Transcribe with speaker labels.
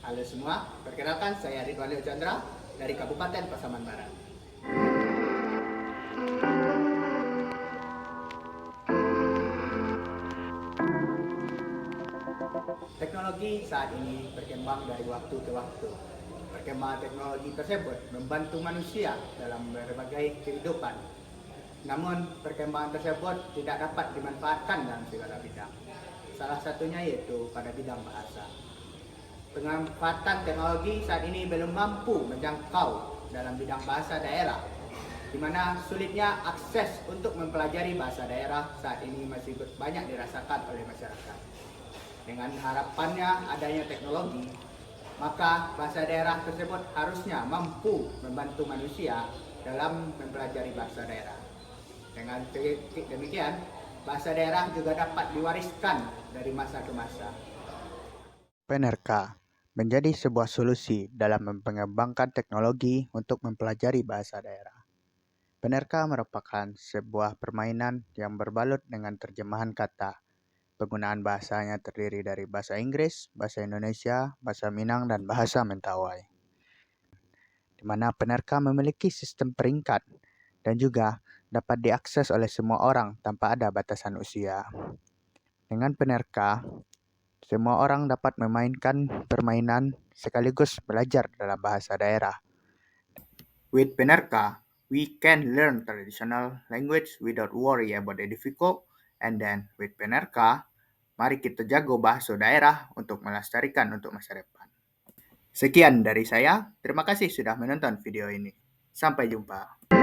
Speaker 1: Halo semua, perkenalkan saya Ridwan Leo Chandra dari Kabupaten Pasaman Barat. Teknologi saat ini berkembang dari waktu ke waktu. Perkembangan teknologi tersebut membantu manusia dalam berbagai kehidupan. Namun, perkembangan tersebut tidak dapat dimanfaatkan dalam segala bidang. Salah satunya yaitu pada bidang bahasa. Pemanfaatan teknologi saat ini belum mampu menjangkau dalam bidang bahasa daerah, di mana sulitnya akses untuk mempelajari bahasa daerah saat ini masih banyak dirasakan oleh masyarakat. Dengan harapannya adanya teknologi, maka bahasa daerah tersebut harusnya mampu membantu manusia dalam mempelajari bahasa daerah. Dengan demikian, bahasa daerah juga dapat diwariskan dari masa ke masa.
Speaker 2: PNRK menjadi sebuah solusi dalam mengembangkan teknologi untuk mempelajari bahasa daerah. PNRK merupakan sebuah permainan yang berbalut dengan terjemahan kata. Penggunaan bahasanya terdiri dari bahasa Inggris, bahasa Indonesia, bahasa Minang, dan bahasa Mentawai. Di mana PNRK memiliki sistem peringkat dan juga dapat diakses oleh semua orang tanpa ada batasan usia. Dengan PNRK, semua orang dapat memainkan permainan sekaligus belajar dalam bahasa daerah.
Speaker 1: With PNRK, we can learn traditional language without worry about the difficult. And then with PNRK, mari kita jago bahasa daerah untuk melestarikan untuk masa depan. Sekian dari saya. Terima kasih sudah menonton video ini. Sampai jumpa.